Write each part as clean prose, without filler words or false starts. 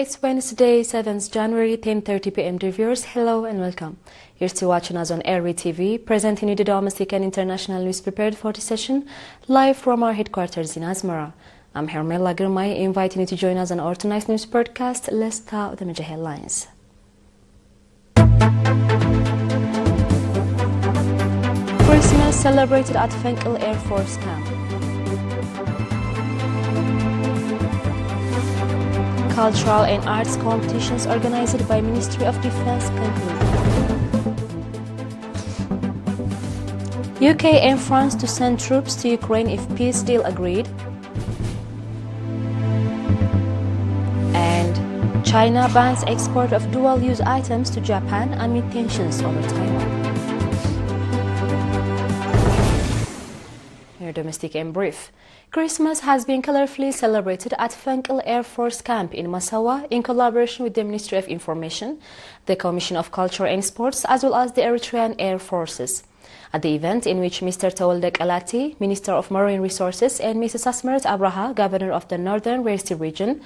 It's Wednesday, 7th January, 10:30 p.m. Dear viewers, hello and welcome. You're still watching us on ERi-TV, presenting you the domestic and international news prepared for this session, live from our headquarters in Asmara. I'm Hermela Girmay, inviting you to join us on our tonight's news broadcast. Let's start with the major headlines. Christmas celebrated at Fenkel Air Force Camp. Cultural and arts competitions organized by Ministry of Defense concluded. UK and France to send troops to Ukraine if peace deal agreed. And China bans export of dual-use items to Japan amid tensions over Taiwan. Here, domestic and brief. Christmas has been colorfully celebrated at Fenkel Air Force Camp in Massawa in collaboration with the Ministry of Information, the Commission of Culture and Sports, as well as the Eritrean Air Forces. At the event, in which Mr. Tawalde Kalati, Minister of Marine Resources, and Mrs. Asmeret Abraha, Governor of the Northern Red Sea Region,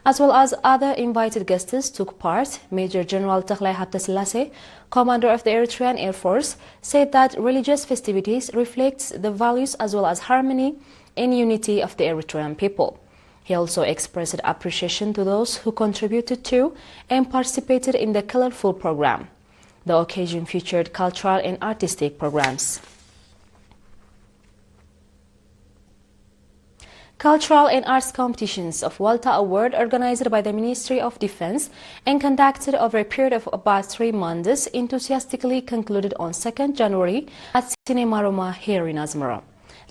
as well as other invited guests took part, Major General Takhlai Habtaselassie, Commander of the Eritrean Air Force, said that religious festivities reflects the values as well as harmony and unity of the Eritrean people. He also expressed appreciation to those who contributed to and participated in the colorful program. The occasion featured cultural and artistic programs. Cultural and arts competitions of Walta Award organized by the Ministry of Defense and conducted over a period of about 3 months enthusiastically concluded on 2nd January at Cinema Roma here in Asmara.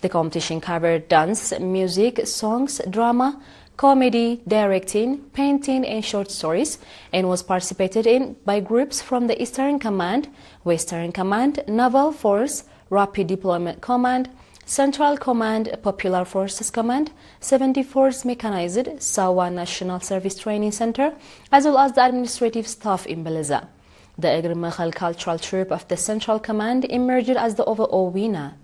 The competition covered dance, music, songs, drama, comedy, directing, painting and short stories, and was participated in by groups from the Eastern Command, Western Command, Naval Force, Rapid Deployment Command, Central Command, Popular Forces Command, 74th Mechanized, Sawa National Service Training Center, as well as the administrative staff in Beleza. The Eritrean Cultural Troupe of the Central Command emerged as the overall winner.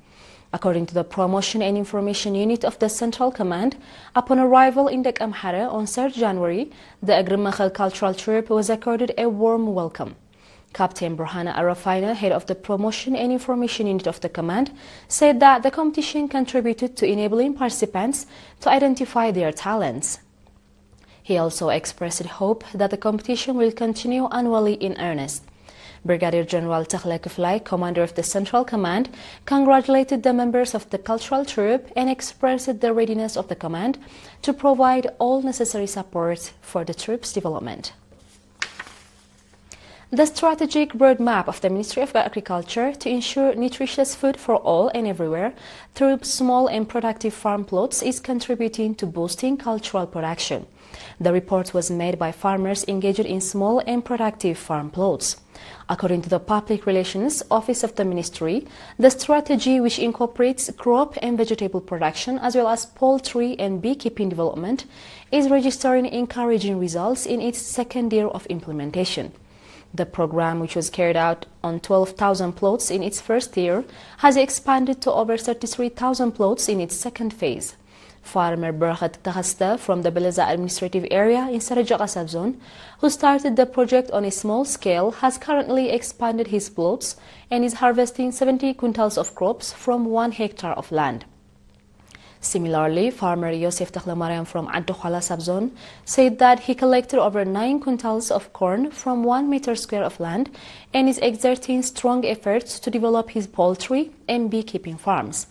According to the Promotion and Information Unit of the Central Command, upon arrival in Dek Amhara on 3rd January, the Eritrean Cultural Troupe was accorded a warm welcome. Captain Burhana Arafina, head of the Promotion and Information Unit of the Command, said that the competition contributed to enabling participants to identify their talents. He also expressed hope that the competition will continue annually in earnest. Brigadier General Takhlai Kiflai, commander of the Central Command, congratulated the members of the cultural troupe and expressed the readiness of the command to provide all necessary support for the troops' development. The strategic roadmap of the Ministry of Agriculture to ensure nutritious food for all and everywhere through small and productive farm plots is contributing to boosting cultural production. The report was made by farmers engaged in small and productive farm plots. According to the Public Relations Office of the Ministry, the strategy, which incorporates crop and vegetable production as well as poultry and beekeeping development, is registering encouraging results in its second year of implementation. The program, which was carried out on 12,000 plots in its first year, has expanded to over 33,000 plots in its second phase. Farmer Berhat Tahasta from the Beleza administrative area in Sarajaka subzone, who started the project on a small scale, has currently expanded his plots and is harvesting 70 quintals of crops from 1 hectare of land. Similarly, farmer Yosef Taklamariam from Adokhala subzone said that he collected over 9 quintals of corn from 1 meter square of land and is exerting strong efforts to develop his poultry and beekeeping farms.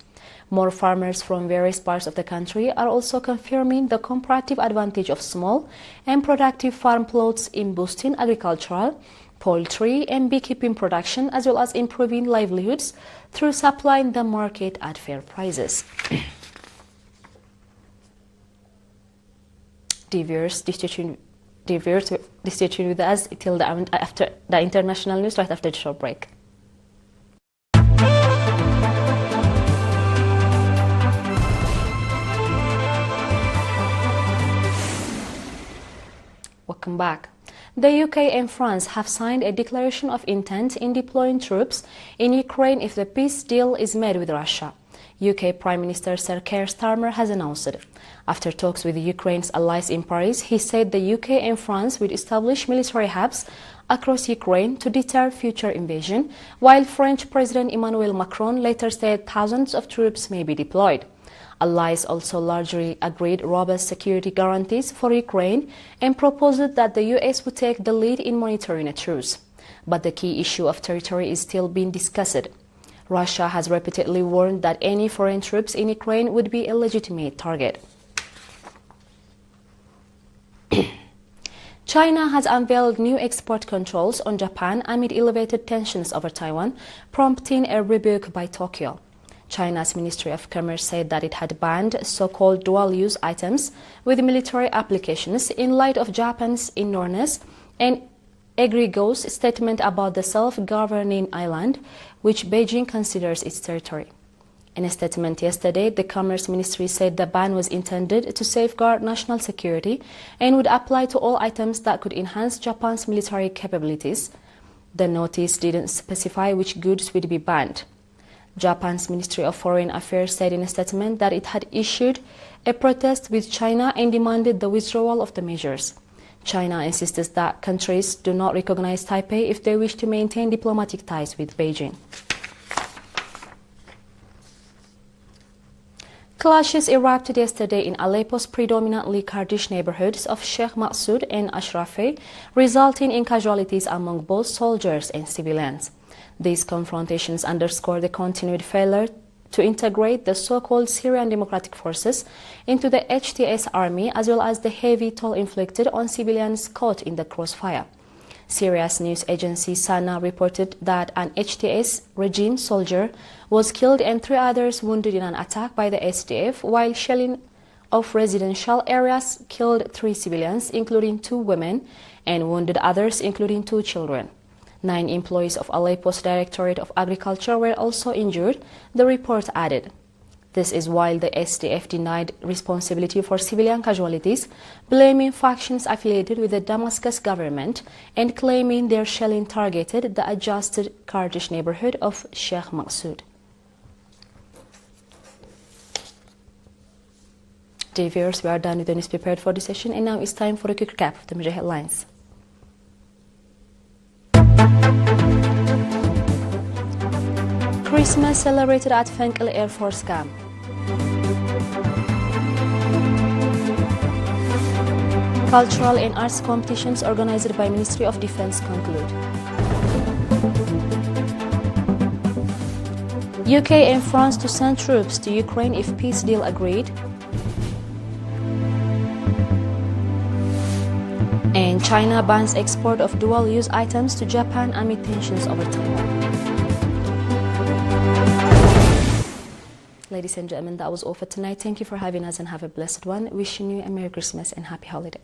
More farmers from various parts of the country are also confirming the comparative advantage of small and productive farm plots in boosting agricultural, poultry and beekeeping production, as well as improving livelihoods through supplying the market at fair prices. Dear viewers, stay tuned with us till after the international news, right after the short break. Welcome back. The UK and France have signed a declaration of intent in deploying troops in Ukraine if the peace deal is made with Russia. UK Prime Minister Sir Keir Starmer has announced it. After talks with Ukraine's allies in Paris, he said the UK and France would establish military hubs across Ukraine to deter future invasion, while French President Emmanuel Macron later said thousands of troops may be deployed. Allies also largely agreed robust security guarantees for Ukraine and proposed that the US would take the lead in monitoring a truce. But the key issue of territory is still being discussed. Russia has repeatedly warned that any foreign troops in Ukraine would be a legitimate target. China has unveiled new export controls on Japan amid elevated tensions over Taiwan, prompting a rebuke by Tokyo. China's Ministry of Commerce said that it had banned so-called dual-use items with military applications in light of Japan's enormous and egregious statement about the self-governing island, which Beijing considers its territory. In a statement yesterday, the Commerce Ministry said the ban was intended to safeguard national security and would apply to all items that could enhance Japan's military capabilities. The notice didn't specify which goods would be banned. Japan's Ministry of Foreign Affairs said in a statement that it had issued a protest with China and demanded the withdrawal of the measures. China insists that countries do not recognize Taipei if they wish to maintain diplomatic ties with Beijing. Clashes erupted yesterday in Aleppo's predominantly Kurdish neighborhoods of Sheikh Maqsoud and Ashrafi, resulting in casualties among both soldiers and civilians. These confrontations underscore the continued failure to integrate the so-called Syrian Democratic Forces into the HTS army, as well as the heavy toll inflicted on civilians caught in the crossfire. Syria's news agency Sana reported that an HTS regime soldier was killed and 3 others wounded in an attack by the SDF, while shelling of residential areas killed 3 civilians, including 2 women, and wounded others, including 2 children. 9 employees of Aleppo's Directorate of Agriculture were also injured, the report added. This is while the SDF denied responsibility for civilian casualties, blaming factions affiliated with the Damascus government and claiming their shelling targeted the adjusted Kurdish neighborhood of Sheikh Maqsoud. Dear viewers, we are done with the news prepared for this session, and now it's time for a quick recap of the major headlines. Christmas celebrated at Fenkel Air Force Camp. Cultural and arts competitions organized by Ministry of Defense conclude. UK and France to send troops to Ukraine if peace deal agreed. And China bans export of dual-use items to Japan amid tensions over Taiwan. Ladies and gentlemen, that was all for tonight. Thank you for having us and have a blessed one. Wishing you a Merry Christmas and Happy Holiday.